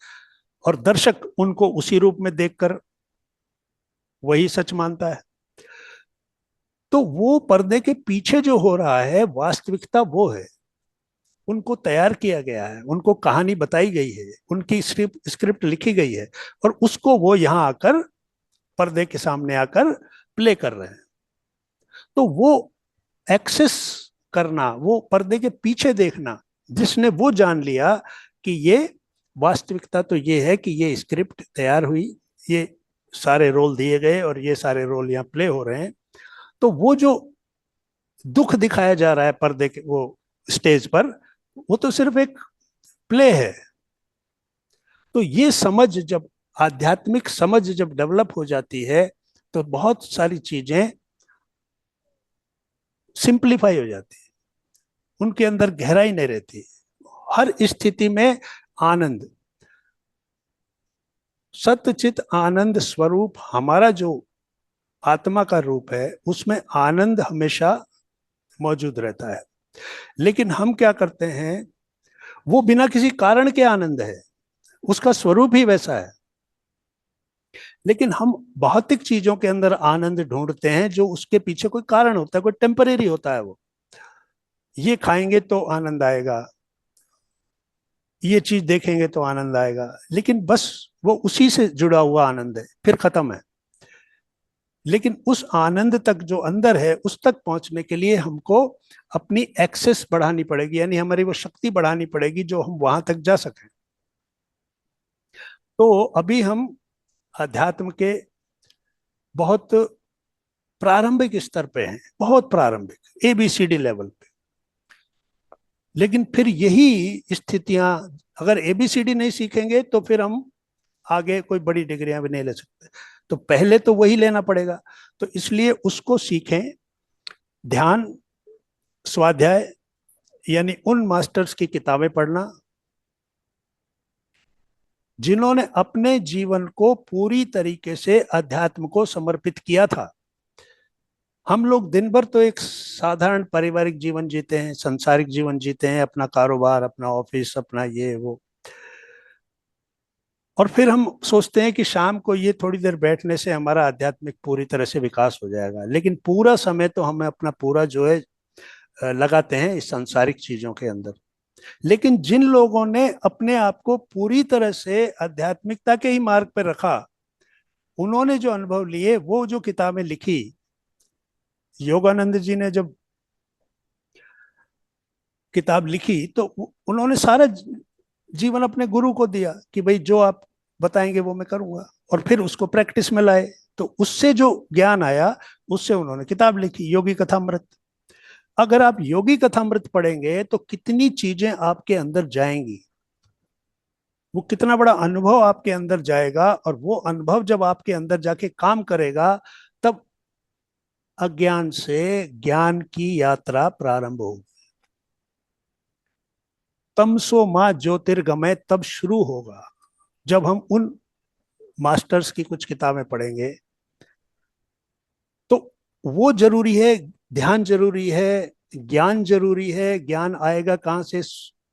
और दर्शक उनको उसी रूप में देखकर वही सच मानता है। तो वो पर्दे के पीछे जो हो रहा है वास्तविकता वो है, उनको तैयार किया गया है, उनको कहानी बताई गई है, उनकी स्क्रिप्ट लिखी गई है, और उसको वो यहाँ आकर पर्दे के सामने आकर प्ले कर रहे हैं। तो वो एक्सेस करना, वो पर्दे के पीछे देखना, जिसने वो जान लिया कि ये वास्तविकता तो ये है कि ये स्क्रिप्ट तैयार हुई, ये सारे रोल दिए गए और ये सारे रोल यहाँ प्ले हो रहे हैं, तो वो जो दुख दिखाया जा रहा है पर्दे के वो स्टेज पर, वो तो सिर्फ एक प्ले है। तो ये समझ जब, आध्यात्मिक समझ जब डेवलप हो जाती है, तो बहुत सारी चीजें सिंप्लीफाई हो जाती है, उनके अंदर गहराई नहीं रहती, हर स्थिति में आनंद, सतचित आनंद स्वरूप हमारा जो आत्मा का रूप है, उसमें आनंद हमेशा मौजूद रहता है। लेकिन हम क्या करते हैं, वो बिना किसी कारण के आनंद है, उसका स्वरूप ही वैसा है, लेकिन हम भौतिक चीजों के अंदर आनंद ढूंढते हैं जो उसके पीछे कोई कारण होता है, कोई टेम्परेरी होता है। वो ये खाएंगे तो आनंद आएगा, ये चीज देखेंगे तो आनंद आएगा, लेकिन बस वो उसी से जुड़ा हुआ आनंद है, फिर खत्म है। लेकिन उस आनंद तक जो अंदर है, उस तक पहुंचने के लिए हमको अपनी एक्सेस बढ़ानी पड़ेगी, यानी हमारी वो शक्ति बढ़ानी पड़ेगी जो हम वहां तक जा सकें। तो अभी हम अध्यात्म के बहुत प्रारंभिक स्तर पे हैं, बहुत प्रारंभिक एबीसीडी लेवल पे। लेकिन फिर यही स्थितियां, अगर एबीसीडी नहीं सीखेंगे तो फिर हम आगे कोई बड़ी डिग्रियां भी नहीं ले सकते। तो पहले तो वही लेना पड़ेगा, तो इसलिए उसको सीखें। ध्यान, स्वाध्याय, यानी उन मास्टर्स की किताबें पढ़ना जिन्होंने अपने जीवन को पूरी तरीके से अध्यात्म को समर्पित किया था। हम लोग दिन भर तो एक साधारण पारिवारिक जीवन जीते हैं, संसारिक जीवन जीते हैं, अपना कारोबार, अपना ऑफिस, अपना ये वो, और फिर हम सोचते हैं कि शाम को ये थोड़ी देर बैठने से हमारा आध्यात्मिक पूरी तरह से विकास हो जाएगा। लेकिन पूरा समय तो हमें अपना पूरा जो है लगाते हैं इस सांसारिक चीजों के अंदर। लेकिन जिन लोगों ने अपने आप को पूरी तरह से आध्यात्मिकता के ही मार्ग पर रखा, उन्होंने जो अनुभव लिए, वो जो किताबें लिखी, योगानंद जी ने जब किताब लिखी तो उन्होंने सारा जीवन अपने गुरु को दिया कि भाई जो आप बताएंगे वो मैं करूंगा, और फिर उसको प्रैक्टिस में लाए। तो उससे जो ज्ञान आया, उससे उन्होंने किताब लिखी योगी कथामृत। अगर आप योगी कथामृत पढ़ेंगे तो कितनी चीजें आपके अंदर जाएंगी, वो कितना बड़ा अनुभव आपके अंदर जाएगा, और वो अनुभव जब आपके अंदर जाके काम करेगा, तब अज्ञान से ज्ञान की यात्रा प्रारंभ होगी। तमसो माँ ज्योतिर्गमय तब शुरू होगा, जब हम उन मास्टर्स की कुछ किताबें पढ़ेंगे। तो वो जरूरी है, ध्यान जरूरी है, ज्ञान जरूरी है। ज्ञान आएगा कहाँ से?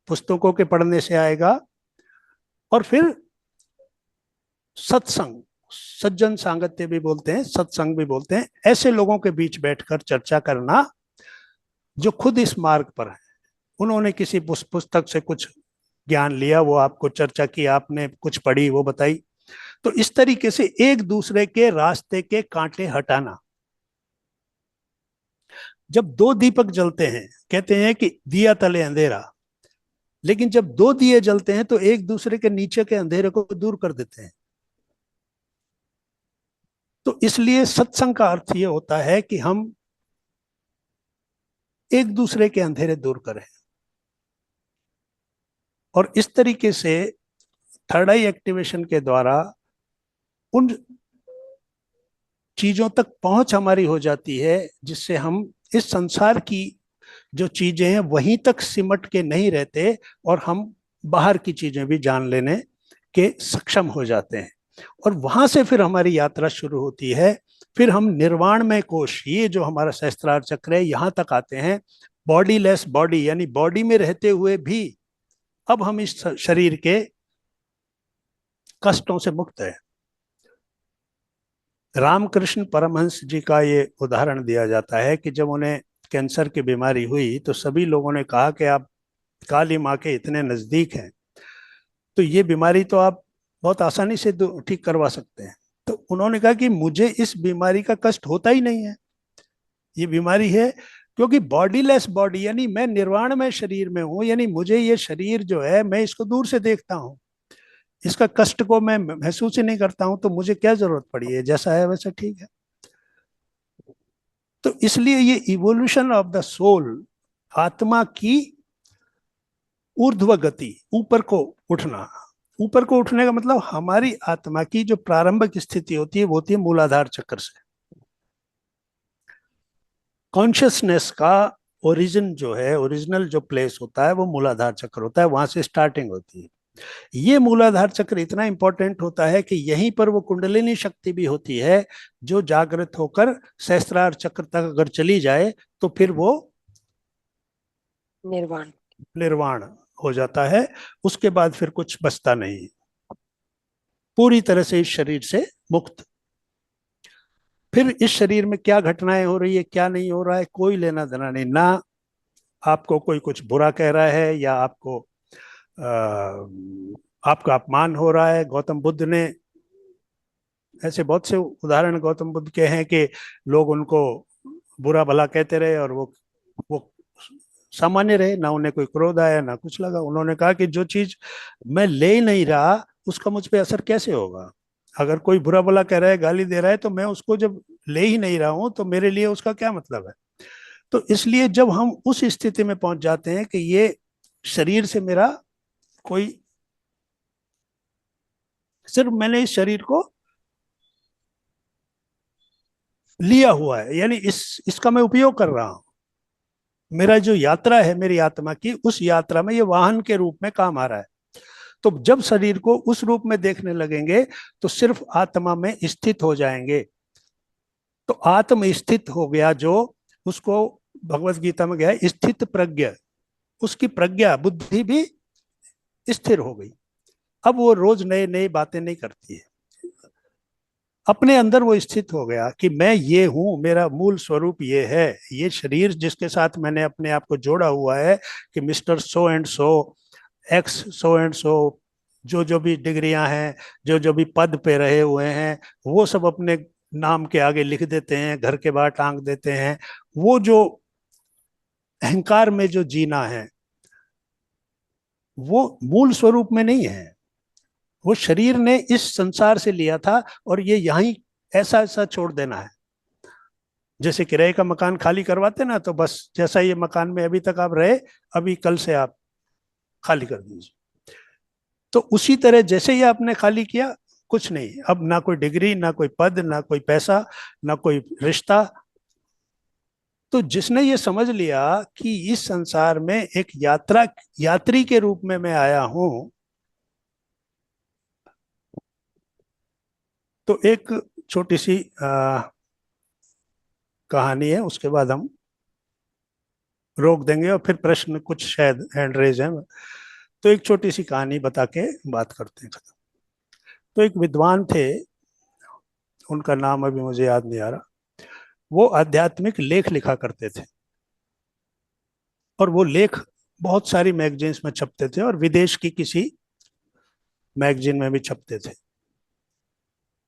पुस्तकों के पढ़ने से आएगा। और फिर सत्संग, सज्जन सांगत्य भी बोलते हैं, सत्संग भी बोलते हैं, ऐसे लोगों के बीच बैठकर चर्चा करना जो खुद इस मार्ग पर है। उन्होंने किसी पुस्तक से कुछ ज्ञान लिया, वो आपको चर्चा की, आपने कुछ पढ़ी, वो बताई। तो इस तरीके से एक दूसरे के रास्ते के कांटे हटाना। जब दो दीपक जलते हैं, कहते हैं कि दिया तले अंधेरा, लेकिन जब दो दिए जलते हैं तो एक दूसरे के नीचे के अंधेरे को दूर कर देते हैं। तो इसलिए सत्संग का अर्थ ये होता है कि हम एक दूसरे के अंधेरे दूर करें। और इस तरीके से थर्ड आई एक्टिवेशन के द्वारा उन चीजों तक पहुंच हमारी हो जाती है जिससे हम इस संसार की जो चीजें हैं वहीं तक सिमट के नहीं रहते, और हम बाहर की चीजें भी जान लेने के सक्षम हो जाते हैं। और वहां से फिर हमारी यात्रा शुरू होती है। फिर हम निर्वाण में कोश, ये जो हमारा सहस्त्रार चक्र है, यहां तक आते हैं। बॉडी लेस बॉडी, यानी बॉडी में रहते हुए भी अब हम इस शरीर के कष्टों से मुक्त है। रामकृष्ण परमहंस जी का ये उदाहरण दिया जाता है कि जब उन्हें कैंसर की बीमारी हुई तो सभी लोगों ने कहा कि आप काली माँ के इतने नजदीक हैं, तो ये बीमारी तो आप बहुत आसानी से ठीक करवा सकते हैं। तो उन्होंने कहा कि मुझे इस बीमारी का कष्ट होता ही नहीं है। ये बीमारी है क्योंकि बॉडी लेस बॉडी, यानी मैं निर्वाण में शरीर में हूं, यानी मुझे ये शरीर जो है मैं इसको दूर से देखता हूँ, इसका कष्ट को मैं महसूस ही नहीं करता हूं, तो मुझे क्या जरूरत पड़ी है, जैसा है वैसा ठीक है। तो इसलिए ये इवोल्यूशन ऑफ द सोल, आत्मा की ऊर्ध्व गति, ऊपर को उठना। ऊपर को उठने का मतलब हमारी आत्मा की जो प्रारंभिक स्थिति होती है वो होती है मूलाधार चक्र से। कॉन्शियसनेस का ओरिजिन जो है, ओरिजिनल जो प्लेस होता है वो मूलाधार चक्र होता है, वहां से स्टार्टिंग होती है। ये मूलाधार चक्र इतना इंपॉर्टेंट होता है कि यहीं पर वो कुंडलिनी शक्ति भी होती है, जो जागृत होकर सहस्त्रार चक्र तक अगर चली जाए तो फिर वो निर्वाण निर्वाण हो जाता है। उसके बाद फिर कुछ बचता नहीं, पूरी तरह से इस शरीर से मुक्त। फिर इस शरीर में क्या घटनाएं हो रही है, क्या नहीं हो रहा है, कोई लेना देना नहीं। ना आपको कोई कुछ बुरा कह रहा है, या आपको आपका अपमान हो रहा है। गौतम बुद्ध ने ऐसे बहुत से उदाहरण गौतम बुद्ध के हैं कि लोग उनको बुरा भला कहते रहे और वो सामान्य रहे, ना उन्हें कोई क्रोध आया ना कुछ लगा। उन्होंने कहा कि जो चीज मैं ले ही नहीं रहा उसका मुझ पर असर कैसे होगा। अगर कोई बुरा भला कह रहा है, गाली दे रहा है, तो मैं उसको जब ले ही नहीं रहा हूं तो मेरे लिए उसका क्या मतलब है। तो इसलिए जब हम उस स्थिति में पहुंच जाते हैं कि ये शरीर से मेरा कोई, सिर्फ मैंने इस शरीर को लिया हुआ है, यानी इसका मैं उपयोग कर रहा हूं। मेरा जो यात्रा है मेरी आत्मा की, उस यात्रा में ये वाहन के रूप में काम आ रहा है। तो जब शरीर को उस रूप में देखने लगेंगे तो सिर्फ आत्मा में स्थित हो जाएंगे। तो आत्म स्थित हो गया जो, उसको भगवत गीता में गया है स्थित प्रज्ञ, उसकी प्रज्ञा बुद्धि भी स्थिर हो गई। अब वो रोज नए नए बातें नहीं करती है, अपने अंदर वो स्थित हो गया कि मैं ये हूं, मेरा मूल स्वरूप ये है। ये शरीर जिसके साथ मैंने अपने आप को जोड़ा हुआ है कि mister so and so, x so and so, जो जो भी डिग्रियां हैं, जो जो भी पद पे रहे हुए हैं, वो सब अपने नाम के आगे लिख देते हैं, घर के बाहर टांग देते हैं। वो जो अहंकार में जो जीना है वो मूल स्वरूप में नहीं है। वो शरीर ने इस संसार से लिया था और ये यहीं ऐसा ऐसा छोड़ देना है। जैसे किराए का मकान खाली करवाते ना, तो बस जैसा ये मकान में अभी तक आप रहे, अभी कल से आप खाली कर दीजिए। तो उसी तरह जैसे ही आपने खाली किया, कुछ नहीं, अब ना कोई डिग्री, ना कोई पद, ना कोई पैसा, ना कोई रिश्ता। तो जिसने ये समझ लिया कि इस संसार में एक यात्री के रूप में मैं आया हूं, तो एक छोटी सी कहानी है, उसके बाद हम रोक देंगे और फिर प्रश्न कुछ शायद हैंड रेज है, तो एक छोटी सी कहानी बता के बात करते हैं खत्म। तो एक विद्वान थे, उनका नाम अभी मुझे याद नहीं आ रहा। वो आध्यात्मिक लेख लिखा करते थे, और वो लेख बहुत सारी मैगजीन्स में छपते थे और विदेश की किसी मैगजीन में भी छपते थे।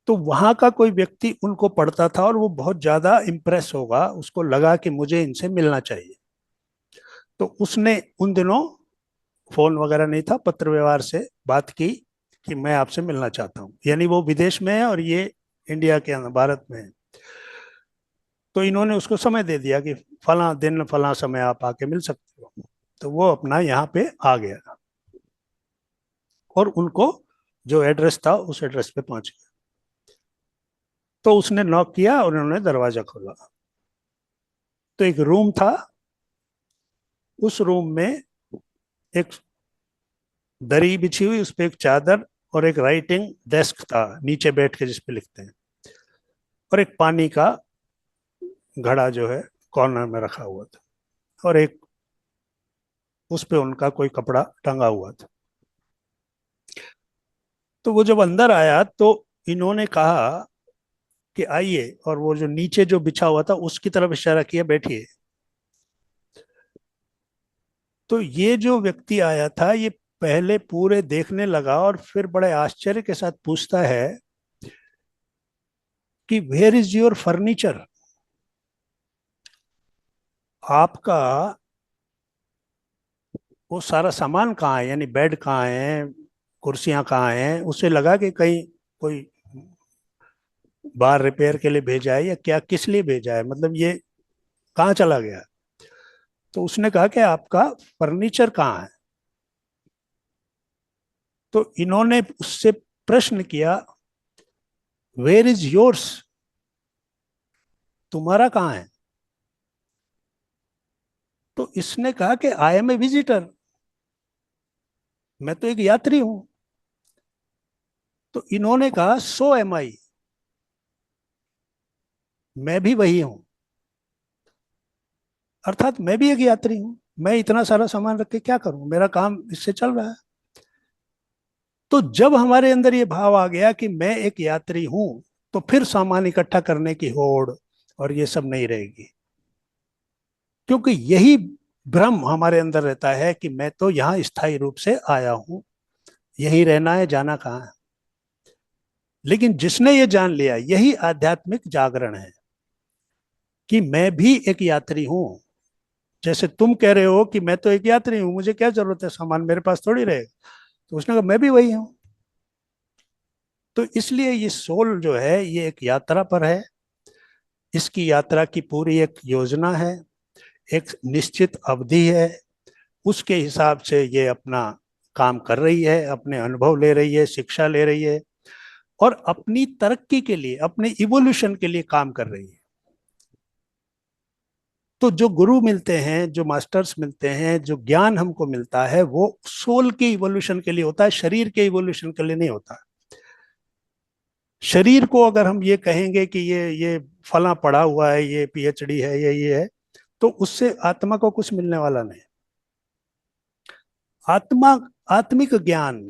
तो वहां का कोई व्यक्ति उनको पढ़ता था और वो बहुत ज्यादा इम्प्रेस होगा, उसको लगा कि मुझे इनसे मिलना चाहिए। तो उसने उन दिनों फोन वगैरह नहीं था, पत्र व्यवहार से बात की कि मैं आपसे मिलना चाहता हूँ। यानी वो विदेश में है और ये इंडिया के अंदर, भारत में है। तो इन्होंने उसको समय दे दिया कि फला दिन फला समय आप आके मिल सकते हो। तो वो अपना यहाँ पे आ गया और उनको जो एड्रेस था उस एड्रेस पे पहुंच गया। तो उसने नॉक किया और उन्होंने दरवाजा खोला। तो एक रूम था, उस रूम में एक दरी बिछी हुई, उस पर एक चादर और एक राइटिंग डेस्क था नीचे बैठ के जिस पे लिखते हैं, और एक पानी का घड़ा जो है कॉर्नर में रखा हुआ था, और एक उस पे उनका कोई कपड़ा टंगा हुआ था। तो वो जब अंदर आया तो इन्होंने कहा कि आइए, और वो जो नीचे जो बिछा हुआ था उसकी तरफ इशारा किया, बैठिए। तो ये जो व्यक्ति आया था, ये पहले पूरे देखने लगा और फिर बड़े आश्चर्य के साथ पूछता है कि वेयर इज योर फर्नीचर, आपका वो सारा सामान कहाँ है, यानी बेड कहाँ है, कुर्सियां कहाँ हैं। उसे लगा कि कहीं कोई बाहर रिपेयर के लिए भेजा है या क्या, किस लिए भेजा है, मतलब ये कहाँ चला गया। तो उसने कहा कि आपका फर्नीचर कहाँ है। तो इन्होंने उससे प्रश्न किया, वेयर इज योर्स, तुम्हारा कहाँ है। तो इसने कहा कि आई एम ए विजिटर, मैं तो एक यात्री हूं। तो इन्होंने कहा सो एम आई, मैं भी वही हूं, अर्थात मैं भी एक यात्री हूं, मैं इतना सारा सामान रख के क्या करूं, मेरा काम इससे चल रहा है। तो जब हमारे अंदर ये भाव आ गया कि मैं एक यात्री हूं, तो फिर सामान इकट्ठा करने की होड़ और ये सब नहीं रहेगी। क्योंकि यही भ्रम हमारे अंदर रहता है कि मैं तो यहाँ स्थायी रूप से आया हूं, यही रहना है, जाना कहाँ है। लेकिन जिसने ये जान लिया, यही आध्यात्मिक जागरण है कि मैं भी एक यात्री हूं। जैसे तुम कह रहे हो कि मैं तो एक यात्री हूं, मुझे क्या जरूरत है, सामान मेरे पास थोड़ी रहेगा। तो उसने कहा मैं भी वही हूं। तो इसलिए ये सोल जो है ये एक यात्रा पर है, इसकी यात्रा की पूरी एक योजना है, एक निश्चित अवधि है, उसके हिसाब से ये अपना काम कर रही है, अपने अनुभव ले रही है, शिक्षा ले रही है, और अपनी तरक्की के लिए, अपने इवोल्यूशन के लिए काम कर रही है। तो जो गुरु मिलते हैं, जो मास्टर्स मिलते हैं, जो ज्ञान हमको मिलता है, वो सोल के इवोल्यूशन के लिए होता है, शरीर के इवोल्यूशन के लिए नहीं होता। शरीर को अगर हम ये कहेंगे कि ये फला पढ़ा हुआ है, ये पीएचडी है, ये है, तो उससे आत्मा को कुछ मिलने वाला नहीं। आत्मा, आत्मिक ज्ञान,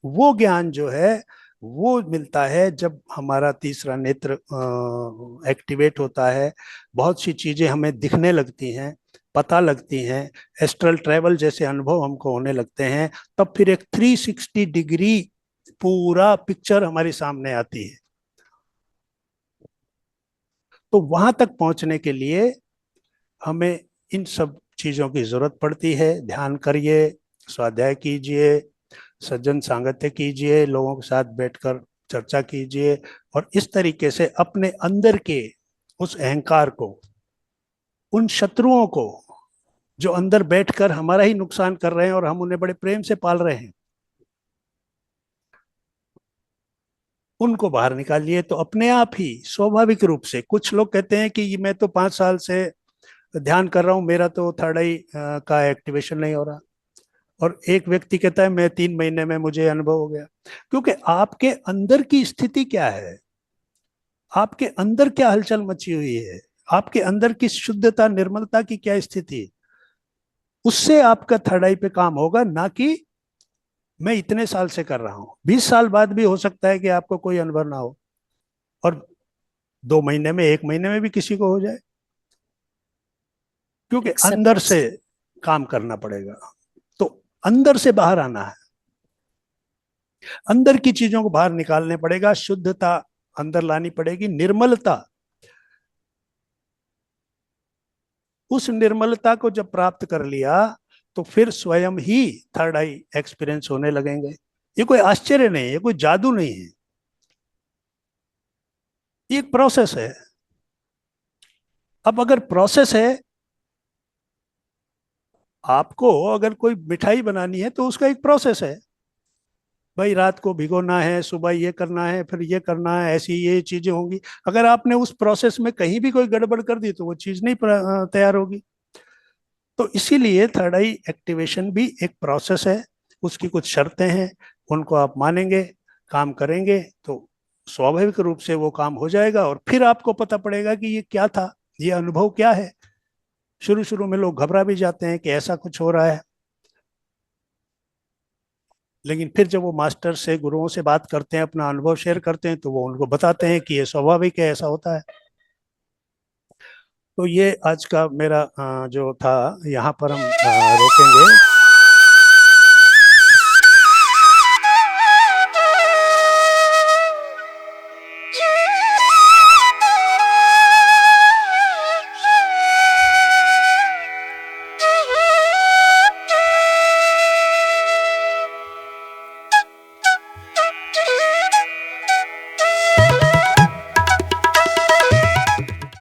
वो ज्ञान जो है वो मिलता है जब हमारा तीसरा नेत्र एक्टिवेट होता है, बहुत सी चीजें हमें दिखने लगती हैं, पता लगती हैं, एस्ट्रल ट्रैवल जैसे अनुभव हमको होने लगते हैं। तब फिर एक 360 डिग्री पूरा पिक्चर हमारे सामने आती है। तो वहां तक पहुंचने के लिए हमें इन सब चीजों की जरूरत पड़ती है। ध्यान करिए, स्वाध्याय कीजिए, सज्जन सांगत्य कीजिए, लोगों के साथ बैठकर चर्चा कीजिए, और इस तरीके से अपने अंदर के उस अहंकार को, उन शत्रुओं को जो अंदर बैठकर हमारा ही नुकसान कर रहे हैं और हम उन्हें बड़े प्रेम से पाल रहे हैं, उनको बाहर निकालिए। तो अपने आप ही स्वाभाविक रूप से, कुछ लोग कहते हैं कि मैं तो 5 साल से ध्यान कर रहा हूं, मेरा तो थर्ड आई का एक्टिवेशन नहीं हो रहा। और एक व्यक्ति कहता है मैं 3 महीने में मुझे अनुभव हो गया। क्योंकि आपके अंदर की स्थिति क्या है, आपके अंदर क्या हलचल मची हुई है, आपके अंदर की शुद्धता निर्मलता की क्या स्थिति है, उससे आपका थर्ड आई पे काम होगा, ना कि मैं इतने साल से कर रहा हूं। 20 साल बाद भी हो सकता है कि आपको कोई अनुभव ना हो, और 2 महीने में, 1 महीने में भी किसी को हो जाए, क्योंकि अंदर एक्सेप्टेंस। से काम करना पड़ेगा। तो अंदर से बाहर आना है, अंदर की चीजों को बाहर निकालने पड़ेगा, शुद्धता अंदर लानी पड़ेगी, निर्मलता। उस निर्मलता को जब प्राप्त कर लिया, तो फिर स्वयं ही थर्ड आई एक्सपीरियंस होने लगेंगे। ये कोई आश्चर्य नहीं है, ये कोई जादू नहीं है, ये एक प्रोसेस है। अब अगर प्रोसेस है, आपको अगर कोई मिठाई बनानी है तो उसका एक प्रोसेस है। भाई रात को भिगोना है, सुबह ये करना है, फिर ये करना है, ऐसी ये चीजें होंगी। अगर आपने उस प्रोसेस में कहीं भी कोई गड़बड़ कर दी तो वो चीज नहीं तैयार होगी। तो इसीलिए थर्ड आई एक्टिवेशन भी एक प्रोसेस है, उसकी कुछ शर्तें हैं, उनको आप मानेंगे, काम करेंगे, तो स्वाभाविक रूप से वो काम हो जाएगा। और फिर आपको पता पड़ेगा कि ये क्या था, ये अनुभव क्या है। शुरू शुरू में लोग घबरा भी जाते हैं कि ऐसा कुछ हो रहा है, लेकिन फिर जब वो मास्टर से, गुरुओं से बात करते हैं, अपना अनुभव शेयर करते हैं, तो वो उनको बताते हैं कि ये स्वाभाविक है, ऐसा होता है। तो ये आज का मेरा जो था, यहाँ पर हम रोकेंगे।